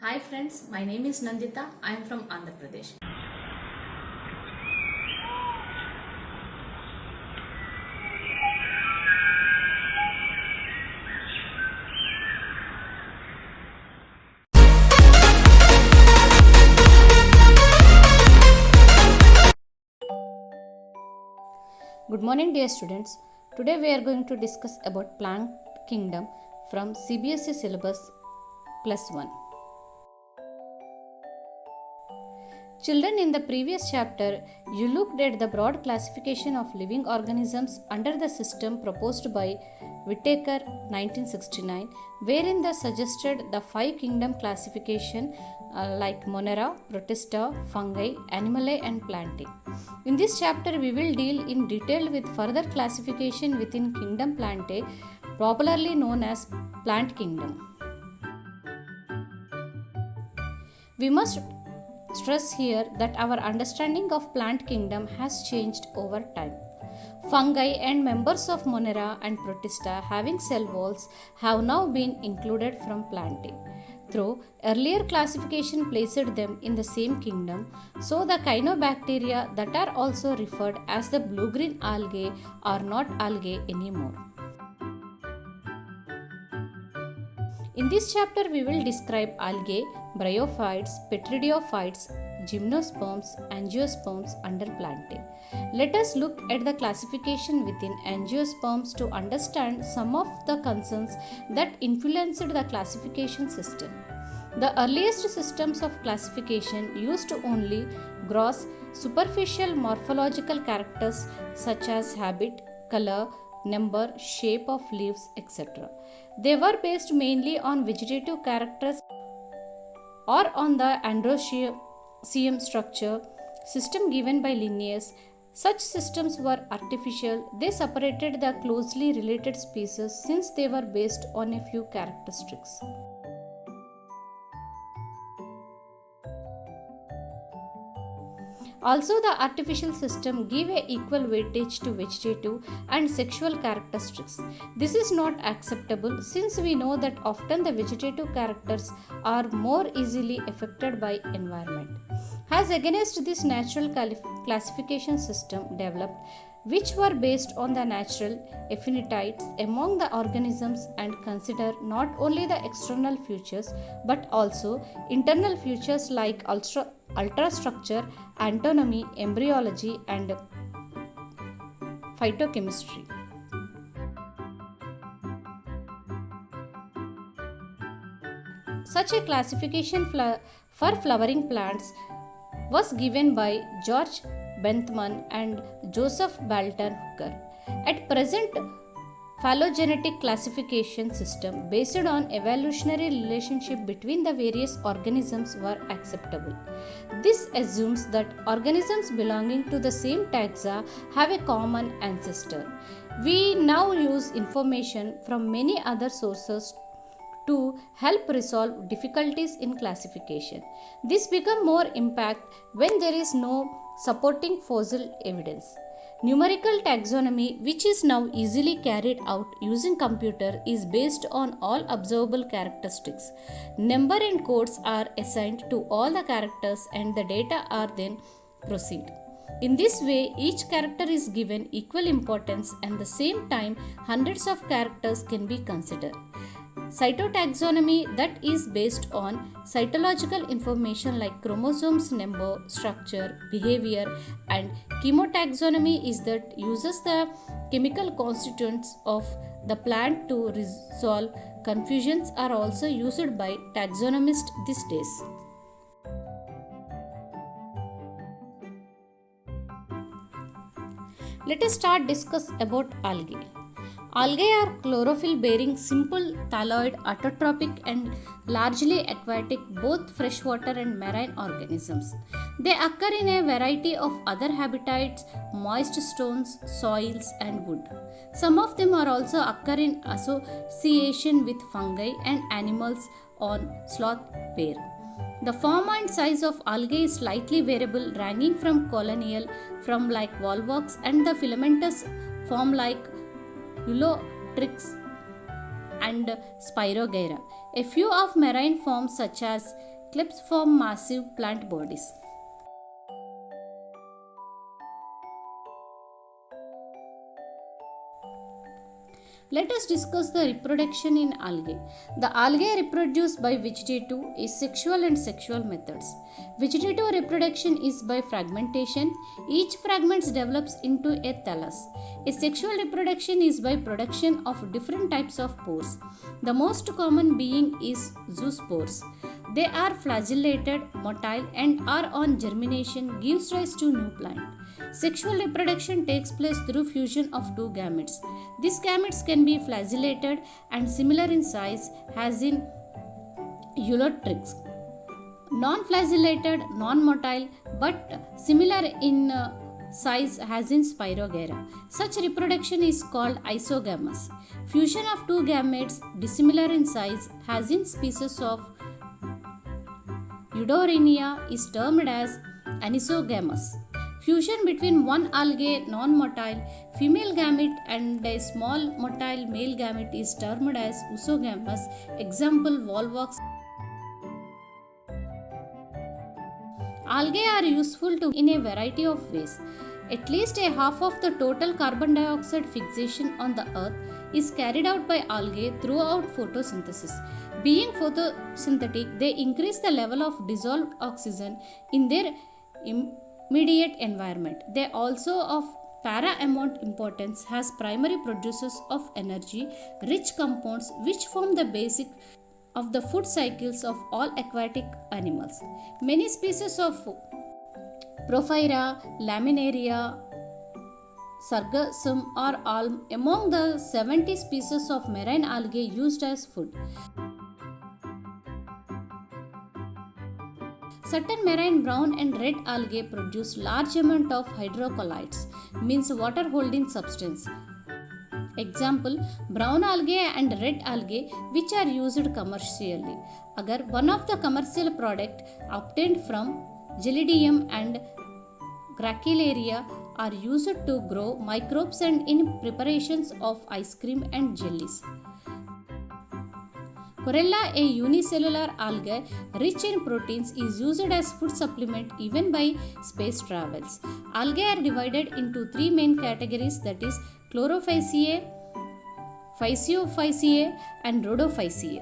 Hi friends, my name is Nandita. I am from Andhra Pradesh. Good morning dear students. Today we are going to discuss about plant kingdom from CBSE syllabus plus 1. Children, in the previous chapter, you looked at the broad classification of living organisms under the system proposed by Whittaker 1969, wherein they suggested the five kingdom classification like Monera, Protista, Fungi, Animae and Plantae. In this chapter, we will deal in detail with further classification within kingdom Plantae, popularly known as plant kingdom. We must stress here that our understanding of plant kingdom has changed over time. Fungi and members of Monera and Protista having cell walls have now been included from Plantae. Though earlier classification placed them in the same kingdom, so the cyanobacteria that are also referred as the blue-green algae are not algae anymore. In this chapter, we will describe algae, bryophytes, petridiophytes, gymnosperms, angiosperms under Plantae. Let us look at the classification within angiosperms to understand some of the concerns that influenced the classification system. The earliest systems of classification used only gross superficial morphological characters such as habit, color, number, shape of leaves, etc. They were based mainly on vegetative characters or on the androecium structure system given by Linnaeus. Such systems were artificial. They separated the closely related species since they were based on a few characteristics. Also, the artificial system give a equal weightage to vegetative and sexual characteristics. This is not acceptable since we know that often the vegetative characters are more easily affected by environment. As against this natural classification system developed, which were based on the natural affinities among the organisms and consider not only the external features but also internal features like ultrastructure, anatomy, embryology, and phytochemistry. Such a classification for flowering plants was given by George Bentham and Joseph Barton Hooker. At present, phylogenetic classification system based on evolutionary relationship between the various organisms were acceptable. This assumes that organisms belonging to the same taxa have a common ancestor. We now use information from many other sources to help resolve difficulties in classification. This becomes more impact when there is no supporting fossil evidence. Numerical taxonomy, which is now easily carried out using computer, is based on all observable characteristics. Number and codes are assigned to all the characters and the data are then proceed. In this way, each character is given equal importance and at the same time hundreds of characters can be considered. Cytotaxonomy, that is based on cytological information like chromosomes number, structure, behavior, and chemotaxonomy is that uses the chemical constituents of the plant to resolve confusions are also used by taxonomists these days. Let us start discuss about algae. Algae are chlorophyll bearing simple thalloid autotrophic and largely aquatic both freshwater and marine organisms. They occur in a variety of other habitats, moist stones, soils and wood. Some of them are also occur in association with fungi and animals on sloth bear. The form and size of algae is slightly variable ranging from colonial from like volvox and the filamentous form like Ulotrix and Spirogyra. A few of marine forms such as clips form massive plant bodies. Let us discuss the reproduction in algae. The algae reproduced by vegetative, asexual and sexual methods. Vegetative reproduction is by fragmentation. Each fragment develops into a thallus. Asexual reproduction is by production of different types of pores. The most common being is zoospores. They are flagellated, motile and are on germination gives rise to new plant. Sexual reproduction takes place through fusion of two gametes. These gametes can be flagellated and similar in size as in Eulotrix. Non-flagellated, non-motile but similar in size as in Spirogera. Such reproduction is called isogamous. Fusion of two gametes dissimilar in size as in species of Eudorinia is termed as anisogamous. Fusion between one algae non-motile female gamete and a small motile male gamete is termed as usogamous. Example Volvox. Algae are useful in a variety of ways. At least a half of the total carbon dioxide fixation on the earth is carried out by algae throughout photosynthesis. Being photosynthetic, they increase the level of dissolved oxygen in their immediate environment. They also of paramount importance as primary producers of energy rich compounds which form the basic of the food cycles of all aquatic animals. Many species of Porphyra, Laminaria, Sargassum are all among the 70 species of marine algae used as food. Certain marine brown and red algae produce large amount of hydrocolloids, means water holding substance. Example, brown algae and red algae which are used commercially. Agar one of the commercial product obtained from Gelidium and Gracilaria are used to grow microbes and in preparations of ice cream and jellies. Chlorella, a unicellular algae rich in proteins, is used as food supplement even by space travels. Algae are divided into three main categories, that is Chlorophyceae, Physiophyceae and Rhodophyceae.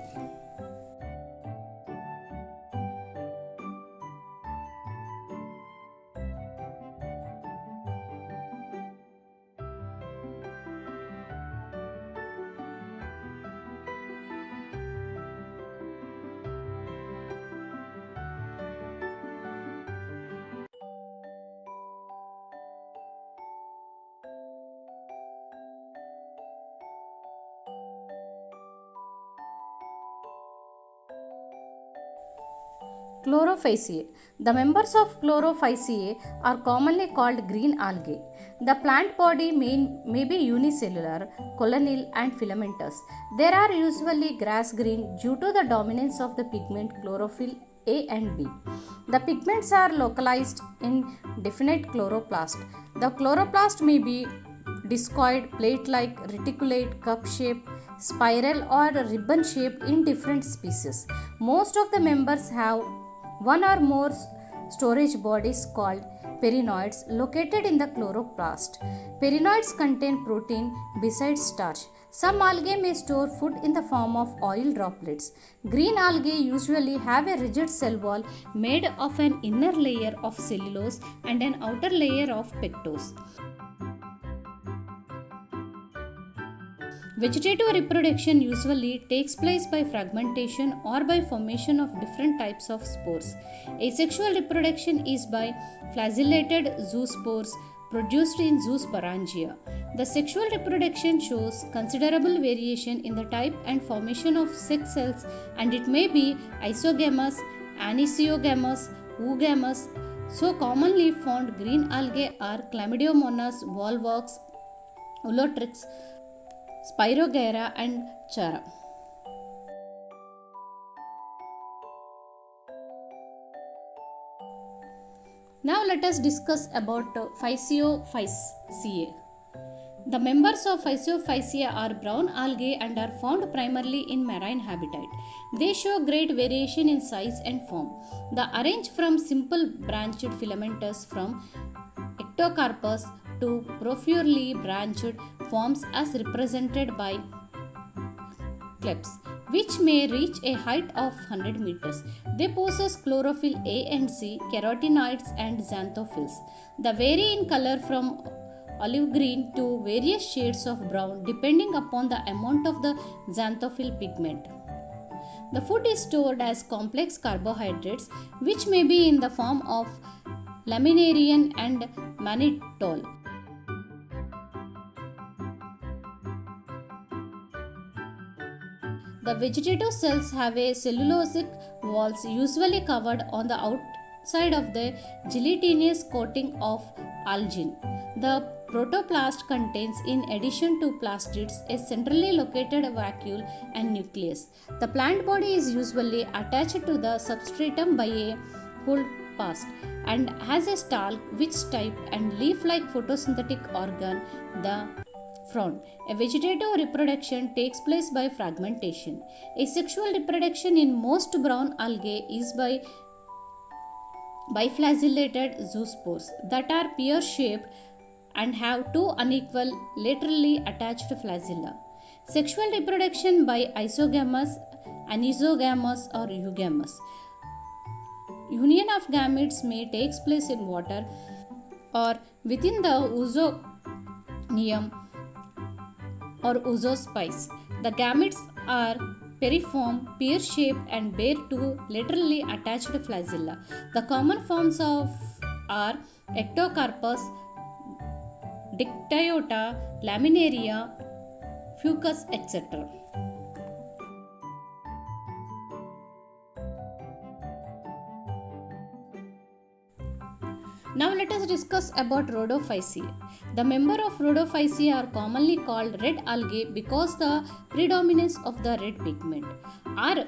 Chlorophyceae. The members of Chlorophyceae are commonly called green algae. The plant body may be unicellular, colonyl and filamentous. They are usually grass green due to the dominance of the pigment chlorophyll A and B. The pigments are localized in definite chloroplast. The chloroplast may be discoid, plate-like, reticulate, cup-shaped, spiral or ribbon-shaped in different species. Most of the members have one or more storage bodies called perinoids located in the chloroplast. Perinoids contain protein besides starch. Some algae may store food in the form of oil droplets. Green algae usually have a rigid cell wall made of an inner layer of cellulose and an outer layer of pectose. Vegetative reproduction usually takes place by fragmentation or by formation of different types of spores. Asexual reproduction is by flagellated zoospores produced in zoosporangia. The sexual reproduction shows considerable variation in the type and formation of sex cells, and it may be isogamous, anisogamous, oogamous. So commonly found green algae are Chlamydomonas, Volvox, Ulotrix, Spirogera and Chara. Now let us discuss about Physiophyceae. The members of Physiophysia are brown algae and are found primarily in marine habitat. They show great variation in size and form. They arrange from simple branched filamentous from ectocarpus to profusely branched forms as represented by clips, which may reach a height of 100 meters. They possess chlorophyll A and C, carotenoids, and xanthophylls. They vary in color from olive green to various shades of brown depending upon the amount of the xanthophyll pigment. The food is stored as complex carbohydrates, which may be in the form of laminarian and mannitol. The vegetative cells have a cellulosic walls usually covered on the outside of the gelatinous coating of algin. The protoplast contains, in addition to plastids, a centrally located vacuole and nucleus. The plant body is usually attached to the substratum by a holdfast and has a stalk which type and leaf-like photosynthetic organ, the frond. A vegetative reproduction takes place by fragmentation. Asexual reproduction in most brown algae is by biflagellated zoospores that are pear-shaped and have two unequal laterally attached flagella. Sexual reproduction by isogamous, anisogamous, or eugamous. Union of gametes may take place in water or within the oozonium or oozospice. The gametes are periform, pear-shaped, and bear two laterally attached flagella. The common forms are ectocarpus, dictyota, laminaria, fucus, etc. Now let us discuss about Rhodophyceae. The member of Rhodophyceae are commonly called red algae because the predominance of the red pigment are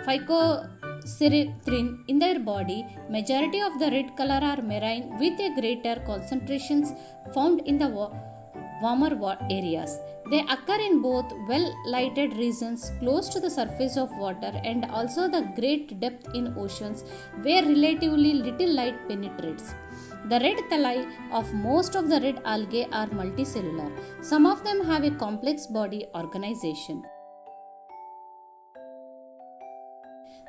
phycocyrithrin in their body. Majority of the red color are marine with a greater concentrations found in the warmer areas. They occur in both well-lighted regions close to the surface of water and also the great depth in oceans where relatively little light penetrates. The red thalli of most of the red algae are multicellular. Some of them have a complex body organization.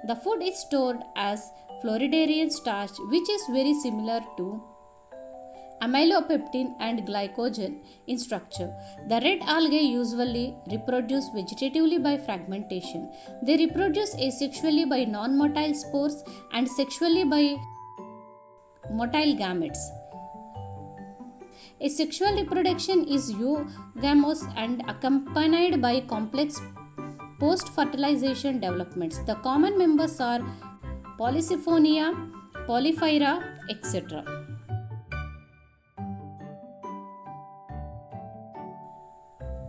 The food is stored as floridarian starch, which is very similar to amylopectin and glycogen in structure. The red algae usually reproduce vegetatively by fragmentation. They reproduce asexually by non-motile spores and sexually by motile gametes. Asexual reproduction is eugamous and accompanied by complex post-fertilization developments. The common members are Polysiphonia, Polyphyra, etc.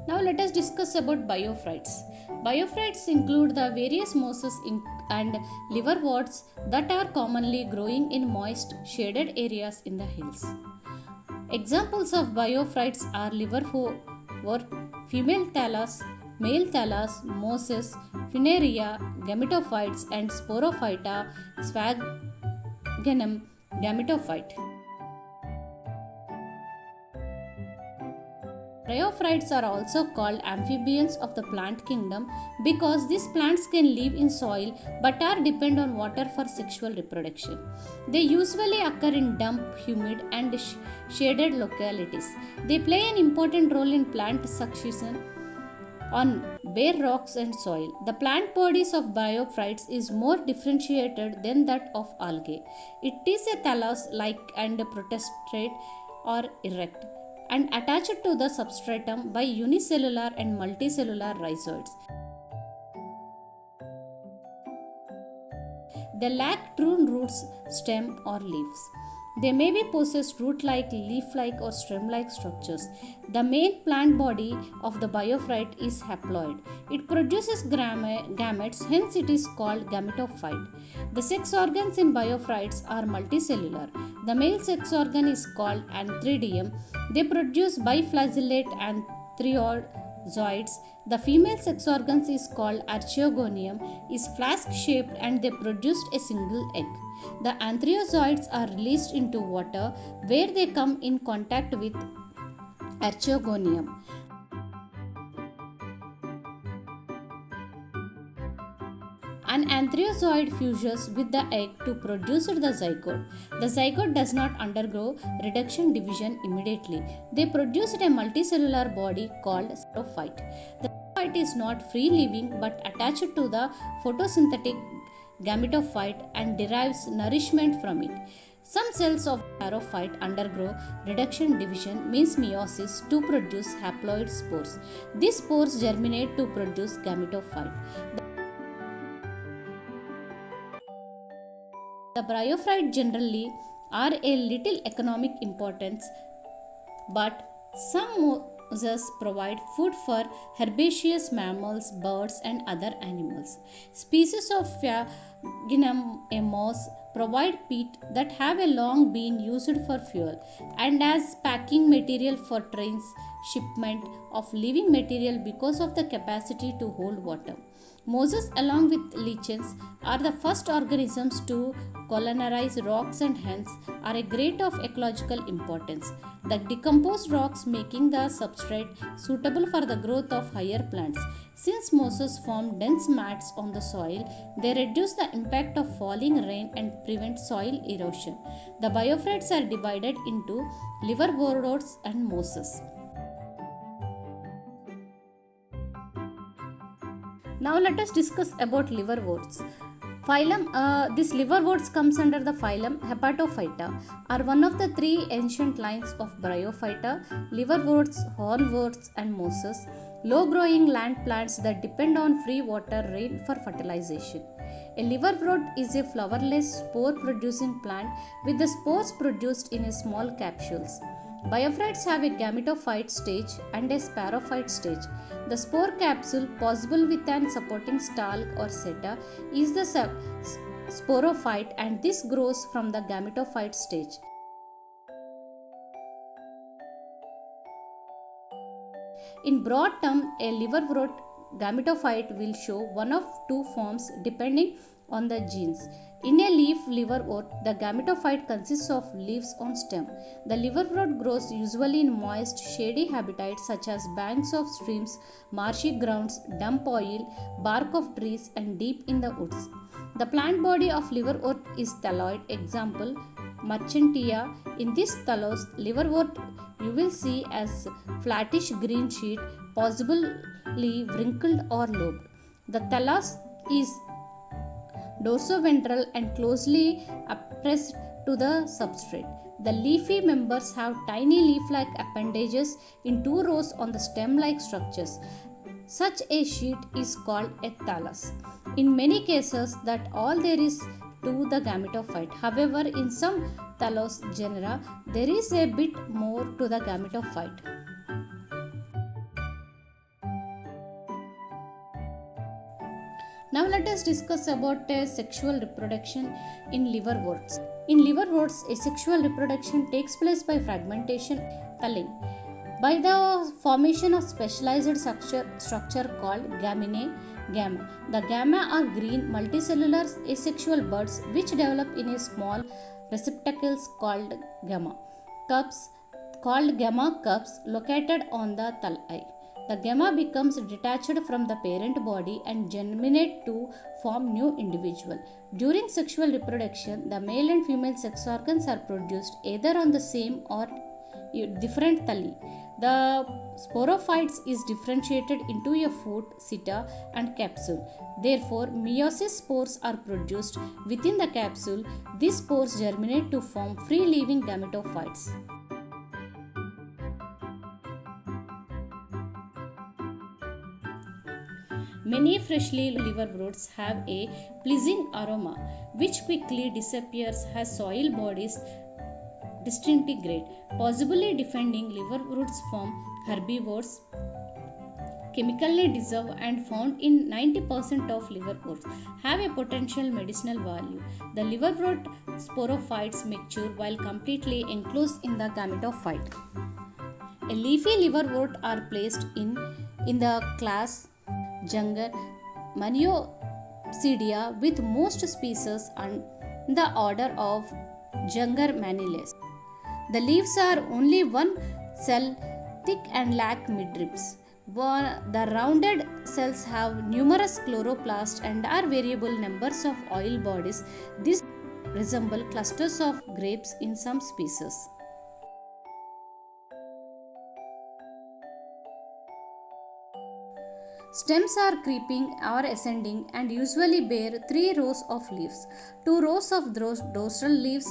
Now let us discuss about biophytes. Biophytes include the various mosses and liverworts that are commonly growing in moist, shaded areas in the hills. Examples of biophytes are liverwort, female thallus, male thallus, mosses, funaria, gametophytes, and sporophyta, sphagnum gametophyte. Bryophytes are also called amphibians of the plant kingdom because these plants can live in soil but are dependent on water for sexual reproduction. They usually occur in damp, humid, and shaded localities. They play an important role in plant succession on bare rocks and soil. The plant bodies of biophytes is more differentiated than that of algae. It is a thallus-like and prostrate or erect, and attached to the substratum by unicellular and multicellular rhizoids. They lack true roots, stem, or leaves. They may be possess root-like, leaf-like or stem-like structures. The main plant body of the biophyte is haploid. It produces gametes, hence it is called gametophyte. The sex organs in biophytes are multicellular. The male sex organ is called antheridium. They produce biflagellate antheriozoids. The female sex organs is called archeogonium, is flask-shaped and they produced a single egg. The antheriozoids are released into water where they come in contact with archeogonium. An antheriozoid fuses with the egg to produce the zygote. The zygote does not undergo reduction division immediately. They produce a multicellular body called sporophyte. The sporophyte is not free living but attached to the photosynthetic gametophyte and derives nourishment from it. Some cells of sporophyte undergo reduction division, means meiosis, to produce haploid spores. These spores germinate to produce gametophyte. The bryophyte generally are a little economic importance, but some mosses provide food for herbaceous mammals, birds, and other animals. Species of Phryganum, a moss, provide peat that have a long been used for fuel and as packing material for trains shipment of living material because of the capacity to hold water. Mosses along with lichens are the first organisms to colonize rocks and hence are a great of ecological importance. The decomposed rocks making the substrate suitable for the growth of higher plants. Since mosses form dense mats on the soil, they reduce the impact of falling rain and prevent soil erosion. The biophytes are divided into liverworts and mosses. Now let us discuss about liverworts. This liverworts comes under the phylum Hepatophyta, are one of the three ancient lines of Bryophyta. Liverworts, hornworts, and mosses, low-growing land plants that depend on free water rain for fertilization. A liverwort is a flowerless, spore-producing plant with the spores produced in small capsules. Biophytes have a gametophyte stage and a sporophyte stage. The spore capsule, possible with an supporting stalk or seta, is the sporophyte and this grows from the gametophyte stage. In broad term, a liverwort gametophyte will show one of two forms depending on the genes. In a leaf liverwort, the gametophyte consists of leaves on stem. The liverwort grows usually in moist, shady habitats such as banks of streams, marshy grounds, dump oil, bark of trees, and deep in the woods. The plant body of liverwort is thalloid. Example, Marchantia. In this thallus, liverwort you will see as flattish green sheet, possibly wrinkled or lobed. The thallus is dorsoventral and closely pressed to the substrate. The leafy members have tiny leaf-like appendages in two rows on the stem-like structures. Such a sheet is called a thallus. In many cases, that all there is to the gametophyte. However, in some thallus genera, there is a bit more to the gametophyte. Now let us discuss about sexual reproduction in liverworts. In liverworts, asexual reproduction takes place by fragmentation, culling, by the formation of specialized structure called gaminae. Gamma. The gamma are green multicellular asexual buds which develop in a small receptacles called gamma cups located on the thalli. The gamma becomes detached from the parent body and germinate to form new individual. During sexual reproduction, the male and female sex organs are produced either on the same or different thalli. The sporophytes is differentiated into a foot, seta, and capsule. Therefore, meiosis spores are produced within the capsule. These spores germinate to form free-living gametophytes. Many freshly liverworts have a pleasing aroma which quickly disappears as soil bodies disintegrate, possibly defending liverworts from herbivores. Chemically dissolved and found in 90% of liverworts, have a potential medicinal value. The liverwort sporophytes mature while completely enclosed in the gametophyte. A leafy liverwort are placed in the class Junger Maniocidea, with most species and the order of Junger Maniles. The leaves are only one cell thick and lack midribs. The rounded cells have numerous chloroplasts and are variable numbers of oil bodies. These resemble clusters of grapes in some species. Stems are creeping or ascending and usually bear 3 rows of leaves, 2 rows of dorsal leaves,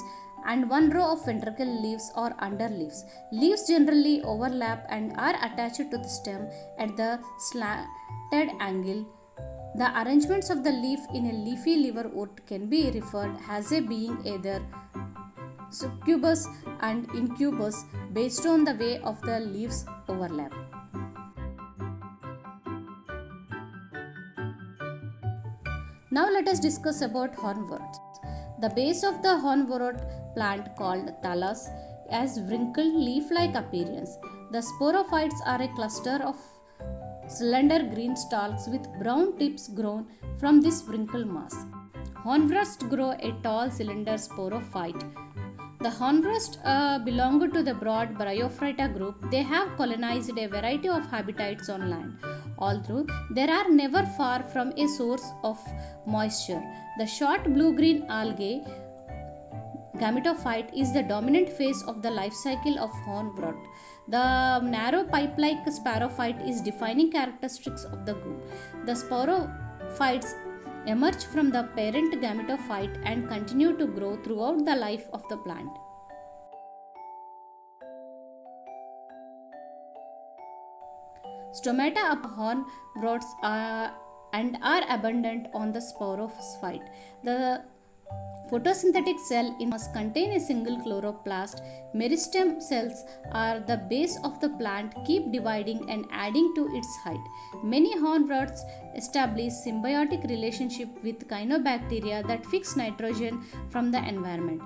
and 1 row of ventricle leaves or underleaves. Leaves generally overlap and are attached to the stem at the slanted angle. The arrangements of the leaf in a leafy liverwort can be referred as a being either succubus and incubus based on the way of the leaves overlap. Now let us discuss about hornworts. The base of the hornwort plant called thallus has wrinkled leaf-like appearance. The sporophytes are a cluster of slender green stalks with brown tips grown from this wrinkled mass. Hornworts grow a tall cylinder sporophyte. The hornworts belong to the broad Bryophyta group. They have colonized a variety of habitats on land. Although they are never far from a source of moisture, the short blue-green algae gametophyte is the dominant phase of the life cycle of hornwort. The narrow pipe-like sporophyte is defining characteristics of the group. The sporophytes emerge from the parent gametophyte and continue to grow throughout the life of the plant. Stomata of hornworts are abundant on the sporophyte. The photosynthetic cell must contain a single chloroplast. Meristem cells are the base of the plant, keep dividing and adding to its height. Many hornworts establish symbiotic relationship with cyanobacteria that fix nitrogen from the environment.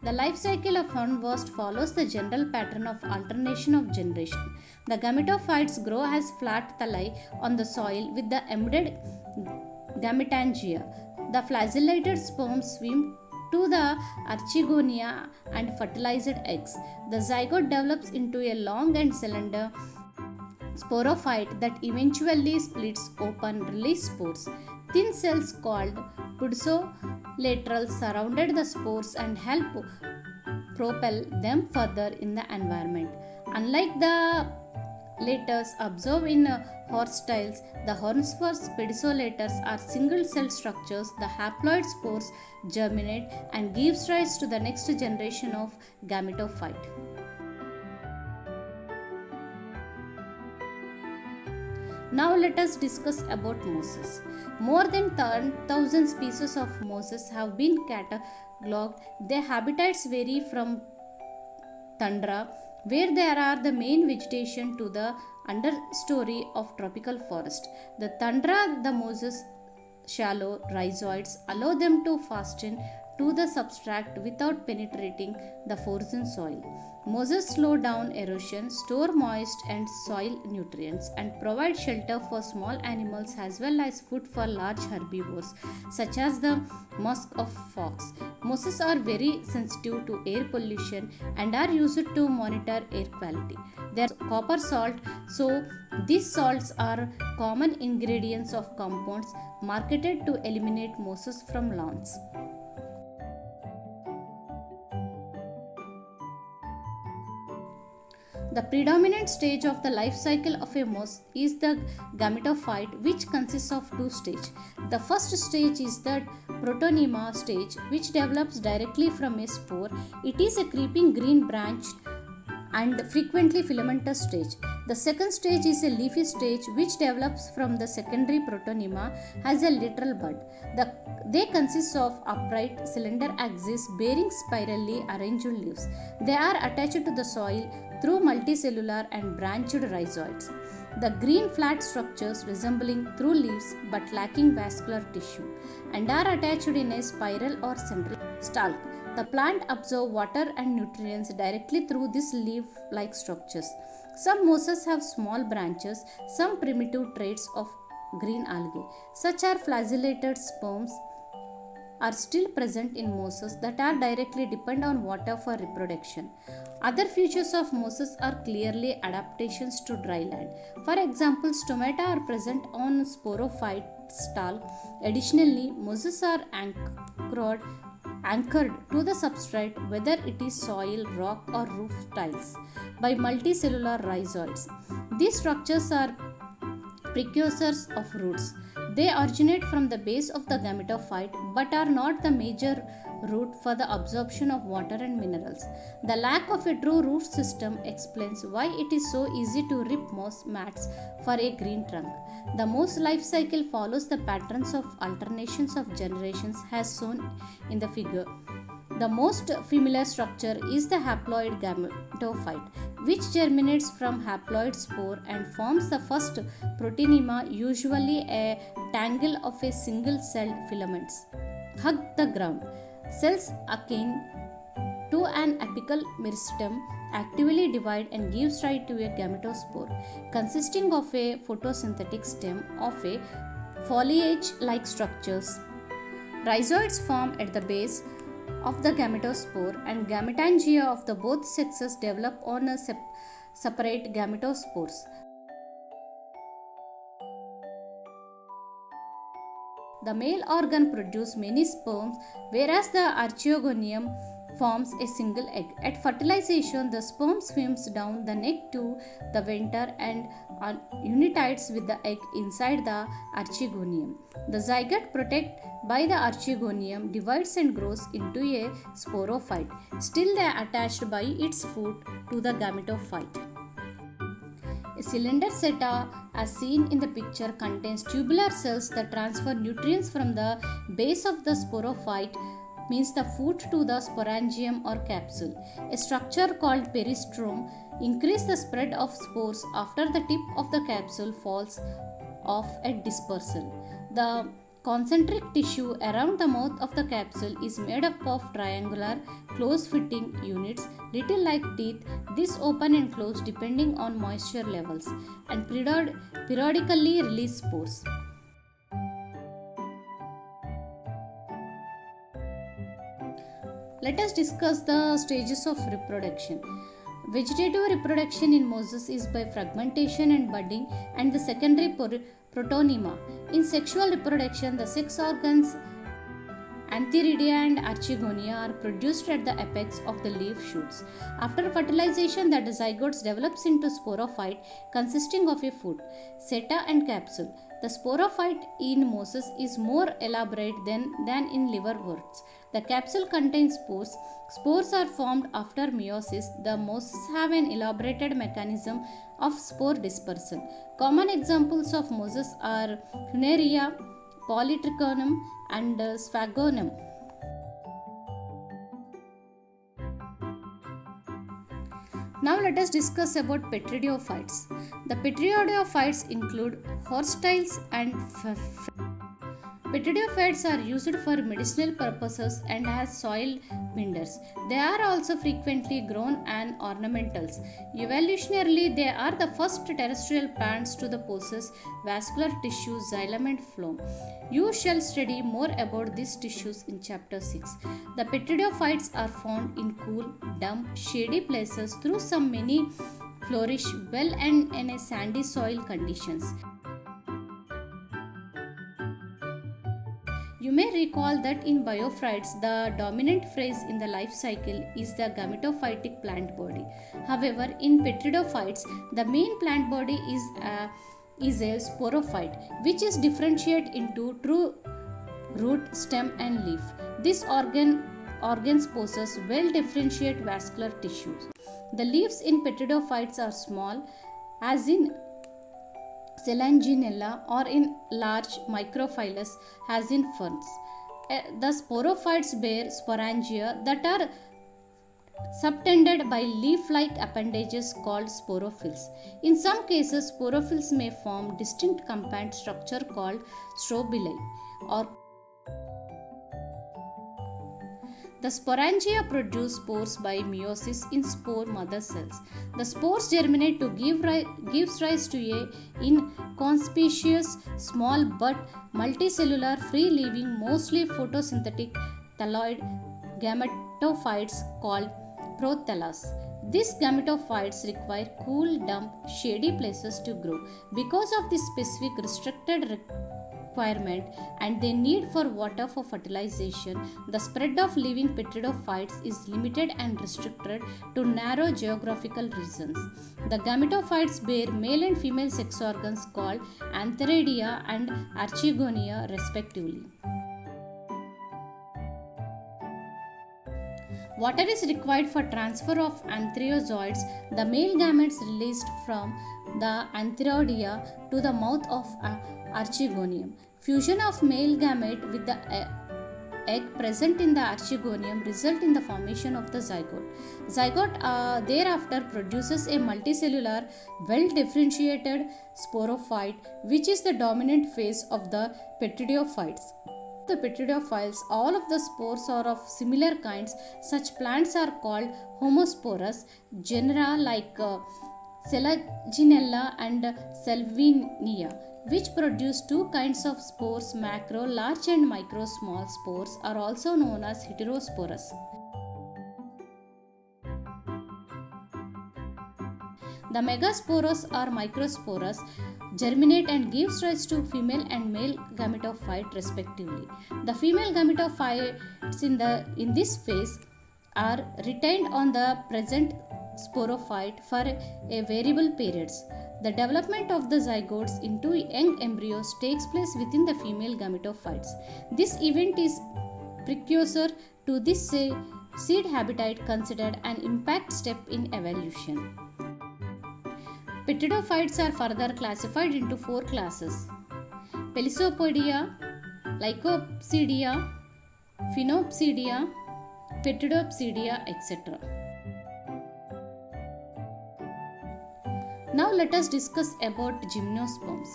The life cycle of hornwort follows the general pattern of alternation of generation. The gametophytes grow as flat thalli on the soil with the embedded gametangia. The flagellated sperms swim to the archegonia and fertilized eggs. The zygote develops into a long and slender sporophyte that eventually splits open, release spores. Thin cells called pudicolaterals surrounded the spores and help propel them further in the environment. Unlike the laters observed in horsetails, the hornwort's pedicolaters are single-cell structures. The haploid spores germinate and gives rise to the next generation of gametophyte. Now let us discuss about mosses. More than 10,000 species of mosses have been catalogued. Their habitats vary from tundra, where there are the main vegetation, to the understory of tropical forest. The tundra, the mosses shallow rhizoids allow them to fasten to the substrate without penetrating the frozen soil. Mosses slow down erosion, store moist and soil nutrients, and provide shelter for small animals as well as food for large herbivores such as the musk of fox. Mosses are very sensitive to air pollution and are used to monitor air quality. They are copper salt, so these salts are common ingredients of compounds marketed to eliminate mosses from lawns. The predominant stage of the life cycle of a moss is the gametophyte, which consists of two stages. The first stage is the protonema stage, which develops directly from a spore. It is a creeping green branched and frequently filamentous stage. The second stage is a leafy stage which develops from the secondary protonema as a literal bud. They consist of upright cylinder axis bearing spirally arranged leaves. They are attached to the soil through multicellular and branched rhizoids. The green flat structures resembling through leaves but lacking vascular tissue and are attached in a spiral or central stalk. The plant absorbs water and nutrients directly through these leaf-like structures. Some mosses have small branches, some primitive traits of green algae, such as flagellated sperms, are still present in mosses that are directly depend on water for reproduction. Other features of mosses are clearly adaptations to dry land. For example, stomata are present on sporophyte stalk. Additionally, mosses are anchored to the substrate, whether it is soil, rock, or roof tiles, by multicellular rhizoids. These structures are precursors of roots. They originate from the base of the gametophyte but are not the major root for the absorption of water and minerals. The lack of a true root system explains why it is so easy to rip moss mats for a green trunk. The moss life cycle follows the patterns of alternations of generations as shown in the figure. The most familiar structure is the haploid gametophyte, which germinates from haploid spore and forms the first protonema, usually a tangle of a single-celled filaments. Hug the ground. Cells akin to an apical meristem actively divide and gives rise to a gametospore, consisting of a photosynthetic stem of a foliage-like structures. Rhizoids form at the base of the gametospore and gametangia of the both sexes develop on a separate gametospores. The male organ produces many sperms, whereas the archeogonium forms a single egg. At fertilization, the sperm swims down the neck to the venter and unites with the egg inside the archegonium. The zygote, protected by the archegonium, divides and grows into a sporophyte. Still, they are attached by its foot to the gametophyte. A cylinder seta, as seen in the picture, contains tubular cells that transfer nutrients from the base of the sporophyte, means the foot, to the sporangium or capsule. A structure called peristome increases the spread of spores after the tip of the capsule falls off at dispersal. The concentric tissue around the mouth of the capsule is made up of triangular, close-fitting units, little like teeth. These open and close depending on moisture levels and periodically release spores. Let us discuss the stages of reproduction. Vegetative reproduction in mosses is by fragmentation and budding and the secondary protonema. In sexual reproduction, the sex organs Antheridia and Archegonia are produced at the apex of the leaf shoots. After fertilization, the zygote develops into sporophyte consisting of a foot, seta and capsule. The sporophyte in mosses is more elaborate than in liverworts. The capsule contains spores. Spores are formed after meiosis. The mosses have an elaborated mechanism of spore dispersal. Common examples of mosses are Funaria, Polytrichonum and Sphagnum. Now let us discuss about petridiophytes. The petridiophytes include horsetails and petridiophytes are used for medicinal purposes and as soil binders. They are also frequently grown and ornamentals. Evolutionarily, they are the first terrestrial plants to possess vascular tissue, xylem and phloem. You shall study more about these tissues in chapter 6. The petridiophytes are found in cool, damp, shady places through some many flourish well and in a sandy soil conditions. You may recall that in biophytes, the dominant phase in the life cycle is the gametophytic plant body. However, in petridiophytes, the main plant body is a sporophyte, which is differentiated into true root, stem and leaf. These organs possess well differentiated vascular tissues. The leaves in petridiophytes are small, as in Selanginella, or in large microphyllus as in ferns. The sporophytes bear sporangia that are subtended by leaf-like appendages called sporophylls. In some cases, sporophylls may form distinct compact structure called strobili or the sporangia produce spores by meiosis in spore mother cells. The spores germinate to gives rise to a inconspicuous, small but multicellular, free-living, mostly photosynthetic thalloid gametophytes called prothallas. These gametophytes require cool, damp, shady places to grow. Because of this specific restricted requirement and their need for water for fertilization, the spread of living pteridophytes is limited and restricted to narrow geographical regions. The gametophytes bear male and female sex organs called antheridia and archegonia respectively. Water is required for transfer of antherozoids, the male gametes released from the antheridia to the mouth of archegonium. Fusion of male gamete with the egg present in the archegonium result in the formation of the zygote. Zygote thereafter produces a multicellular, well-differentiated sporophyte, which is the dominant phase of the pteridophytes. The pteridophytes, all of the spores are of similar kinds. Such plants are called homosporous. Genera like Selaginella and Salvinia, which produce two kinds of spores, macro, large, and micro, small spores, are also known as heterosporous. The megasporous or microsporous germinate and gives rise to female and male gametophyte respectively. The female gametophytes in this phase are retained on the present sporophyte for a variable periods. The development of the zygotes into young embryos takes place within the female gametophytes. This event is precursor to this seed habitat, considered an impact step in evolution. Pteridophytes are further classified into four classes: Pelisopodia, Lycopsidia, Phenopsidia, Pteridopsidia, etc. Now let us discuss about gymnosperms.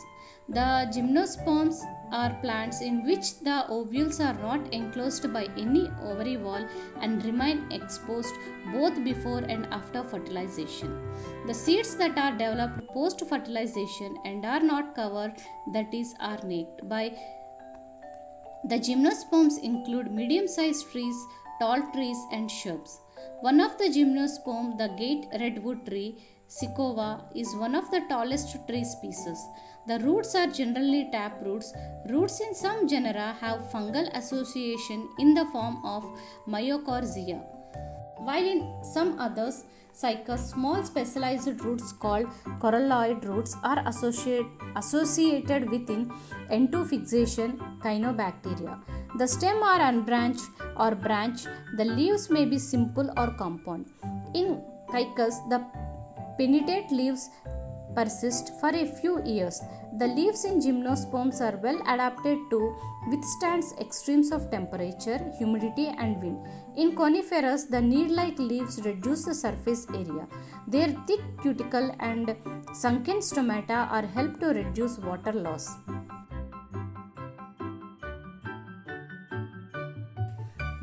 The gymnosperms are plants in which the ovules are not enclosed by any ovary wall and remain exposed both before and after fertilization. The seeds that are developed post fertilization and are not covered, that is, are naked by the gymnosperms include medium-sized trees, tall trees, and shrubs. One of the gymnosperm, the gate redwood tree, Sicova, is one of the tallest tree species. The roots are generally tap roots. Roots in some genera have fungal association in the form of myocorrhizia, while in some others, Cycas, small specialized roots called coralloid roots are associated with N2 fixation cyanobacteria. The stem are unbranched or branched. The leaves may be simple or compound. In Cycas, the pinnate leaves persist for a few years. The leaves in gymnosperms are well adapted to withstand extremes of temperature, humidity, and wind. In coniferous, the needle-like leaves reduce the surface area. Their thick cuticle and sunken stomata are help to reduce water loss.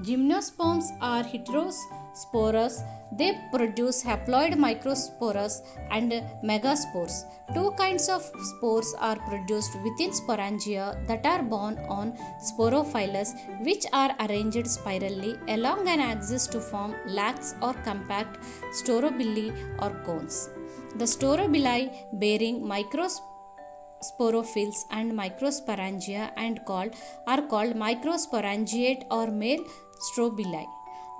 Gymnosperms are heterosporous. They produce haploid microspores and megaspores. Two kinds of spores are produced within sporangia that are borne on sporophyllus, which are arranged spirally along an axis to form lax or compact storobili or cones. The storobili bearing microsporophylls and microsporangia are called microsporangiate or male strobili.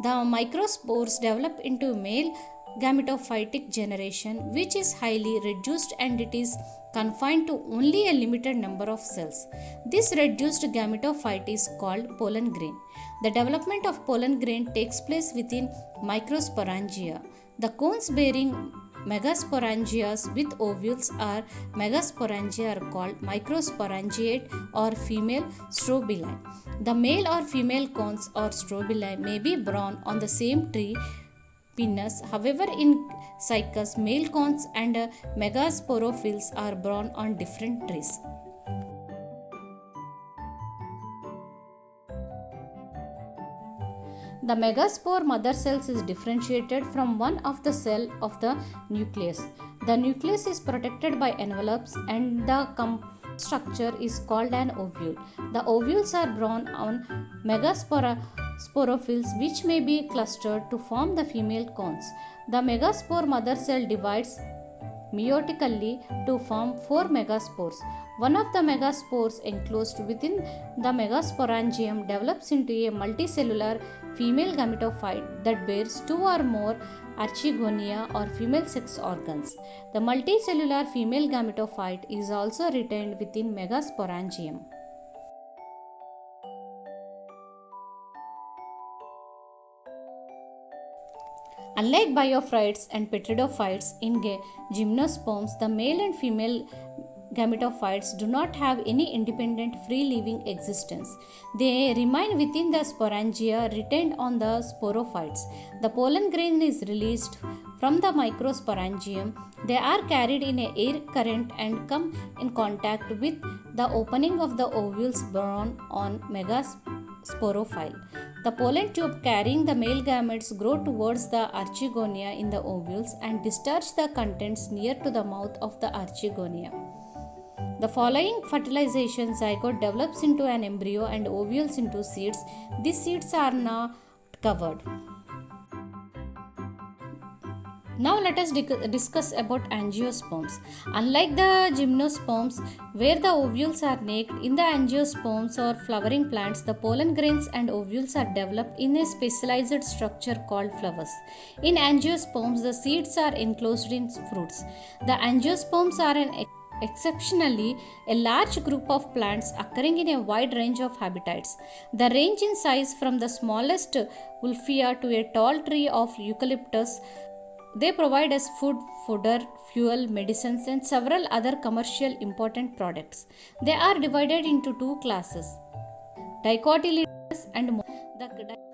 The microspores develop into male gametophytic generation, which is highly reduced and it is confined to only a limited number of cells. This reduced gametophyte is called pollen grain. The development of pollen grain takes place within microsporangia. The cones bearing megasporangias with ovules or megasporangia are called microsporangiate or female strobili. The male or female cones or strobili may be borne on the same tree pinus. However, in cycas, male cones and megasporophylls are borne on different trees. The megaspore mother cells is differentiated from one of the cell of the nucleus. The nucleus is protected by envelopes and the structure is called an ovule. The ovules are borne on megasporophylls which may be clustered to form the female cones. The megaspore mother cell divides meiotically to form 4 megaspores. One of the megaspores enclosed within the megasporangium develops into a multicellular female gametophyte that bears 2 or more archegonia or female sex organs. The multicellular female gametophyte is also retained within megasporangium. Unlike biophytes and pteridophytes in gymnosperms, the male and female gametophytes do not have any independent free-living existence. They remain within the sporangia retained on the sporophytes. The pollen grain is released from the microsporangium. They are carried in an air current and come in contact with the opening of the ovules borne on megasporophyll. The pollen tube carrying the male gametes grow towards the archegonia in the ovules and discharge the contents near to the mouth of the archegonia. The following fertilization, zygote develops into an embryo and ovules into seeds. These seeds are not covered. Now let us discuss about angiosperms. Unlike the gymnosperms, where the ovules are naked, in the angiosperms or flowering plants, the pollen grains and ovules are developed in a specialized structure called flowers. In angiosperms, the seeds are enclosed in fruits. The angiosperms are exceptionally a large group of plants occurring in a wide range of habitats. They range in size from the smallest wolfia to a tall tree of eucalyptus. They provide us food, fodder, fuel, medicines and several other commercial important products. They are divided into 2 classes, dicotyledons and the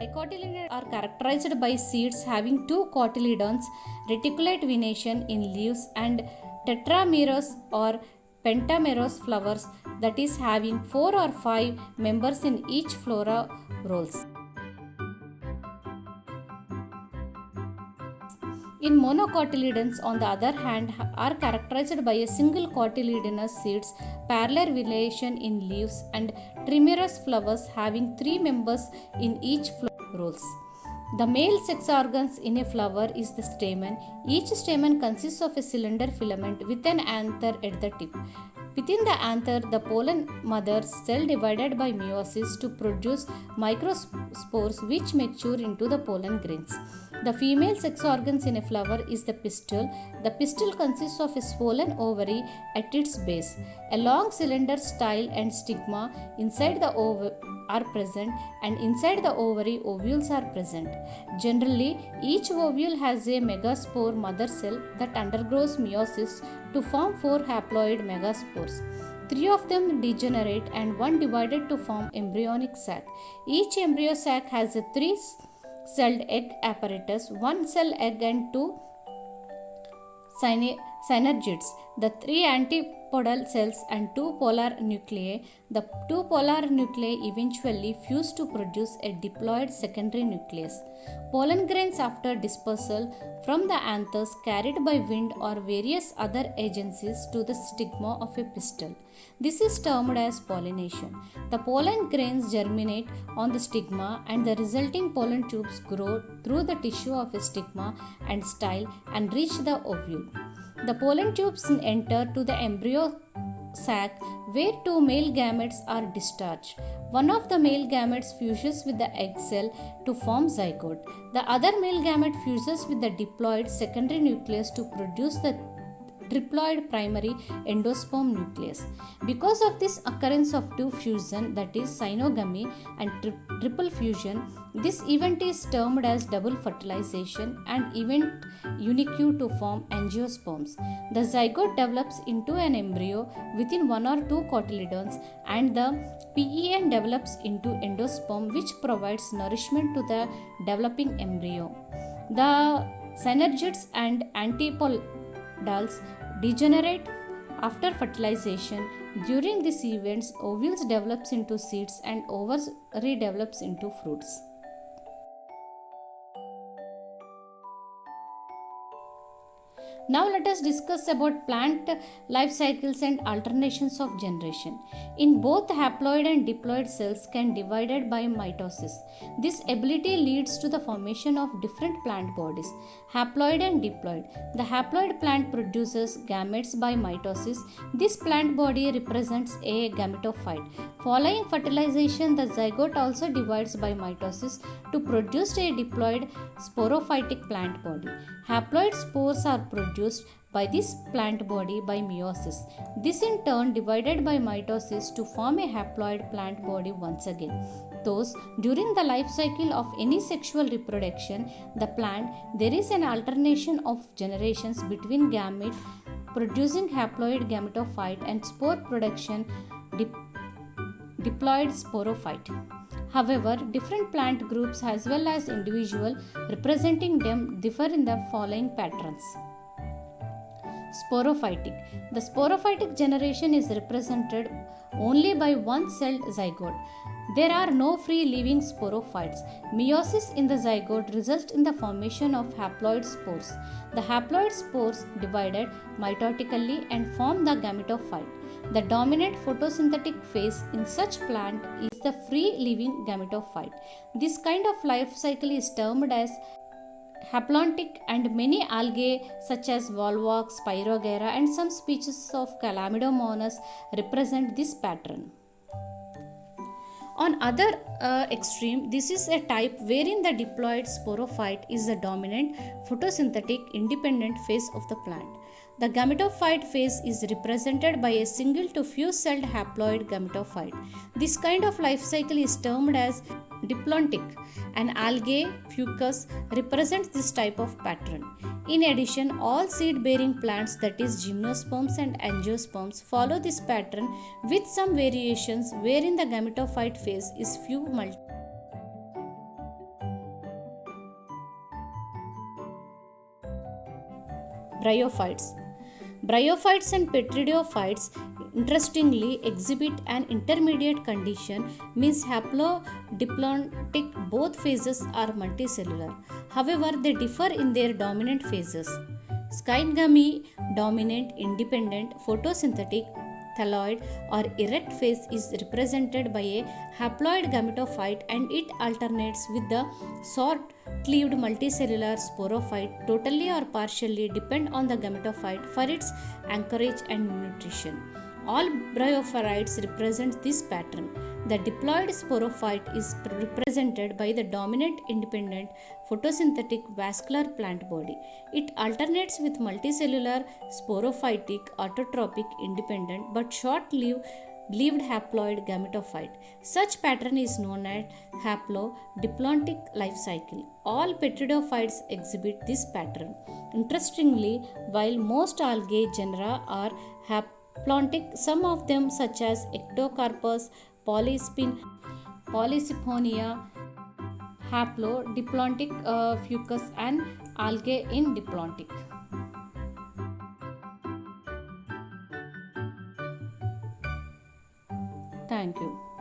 dicotyledons are characterized by seeds having 2 cotyledons, reticulate venation in leaves and tetramerous or pentamerous flowers, that is having 4 or 5 members in each flora rolls. In monocotyledons, on the other hand, are characterized by a single cotyledonous seeds, parallel venation in leaves, and trimerous flowers having 3 members in each flower rolls. The male sex organs in a flower is the stamen. Each stamen consists of a cylinder filament with an anther at the tip. Within the anther, the pollen mother cell divided by meiosis to produce microspores which mature into the pollen grains. The female sex organs in a flower is the pistil. The pistil consists of a swollen ovary at its base. A long cylinder style and stigma inside the are present, and inside the ovary ovules are present. Generally, each ovule has a megaspore mother cell that undergoes meiosis to form 4 haploid megaspores. 3 of them degenerate and 1 divided to form embryonic sac. Each embryo sac has a 3-celled egg apparatus, 1 cell egg and 2 synergids, the 3 antipodal cells and 2 polar nuclei. The 2 polar nuclei eventually fuse to produce a diploid secondary nucleus. Pollen grains after dispersal from the anthers carried by wind or various other agencies to the stigma of a pistil. This is termed as pollination. The pollen grains germinate on the stigma and the resulting pollen tubes grow through the tissue of a stigma and style and reach the ovule. The pollen tubes enter to the embryo sac where 2 male gametes are discharged. One of the male gametes fuses with the egg cell to form zygote. The other male gamete fuses with the diploid secondary nucleus to produce the diploid primary endosperm nucleus. Because of this occurrence of two fusion, that is synogamy and triple fusion, this event is termed as double fertilization and event unique to form angiosperms. The zygote develops into an embryo within one or two cotyledons and the PEN develops into endosperm which provides nourishment to the developing embryo. The synergids and antipodals degenerate after fertilization. During these events, ovules develops into seeds and ovary develops into fruits. Now let us discuss about plant life cycles and alternations of generation. In both haploid and diploid cells can divided by mitosis. This ability leads to the formation of different plant bodies, haploid and diploid. The haploid plant produces gametes by mitosis. This plant body represents a gametophyte. Following fertilization, the zygote also divides by mitosis to produce a diploid sporophytic plant body. Haploid spores are produced by this plant body by meiosis. This in turn divided by mitosis to form a haploid plant body once again. Thus, during the life cycle of any sexual reproduction, the plant, there is an alternation of generations between gamete producing haploid gametophyte and spore production diploid sporophyte. However, different plant groups as well as individual representing them differ in the following patterns. Sporophytic. The sporophytic generation is represented only by one-celled zygote. There are no free living sporophytes. Meiosis in the zygote results in the formation of haploid spores. The haploid spores divided mitotically and form the gametophyte. The dominant photosynthetic phase in such plant is the free living gametophyte. This kind of life cycle is termed as haplontic, and many algae such as volvox, Spirogyra and some species of Chlamydomonas represent this pattern. On other extreme, this is a type wherein the diploid sporophyte is the dominant photosynthetic independent phase of the plant. The gametophyte phase is represented by a single to few celled haploid gametophyte. This kind of life cycle is termed as diplontic. An algae fucus represents this type of pattern. In addition, all seed-bearing plants, that is gymnosperms and angiosperms, follow this pattern with some variations wherein the gametophyte phase is few Bryophytes. Bryophytes and petridophytes interestingly exhibit an intermediate condition, means haplodiplontic. Both phases are multicellular. However, they differ in their dominant phases. Skydgamy dominant independent photosynthetic thalloid or erect phase is represented by a haploid gametophyte and it alternates with the short-lived multicellular sporophyte. Totally or partially depend on the gametophyte for its anchorage and nutrition. All bryophytes represent this pattern. The diploid sporophyte is represented by the dominant independent photosynthetic vascular plant body. It alternates with multicellular sporophytic autotrophic independent but short-lived haploid gametophyte. Such pattern is known as haplodiplontic life cycle. All petridophytes exhibit this pattern. Interestingly, while most algae genera are haplontic, some of them such as Ectocarpus, Polysiponia, haplodiplontic fucus and algae in diplontic. Thank you.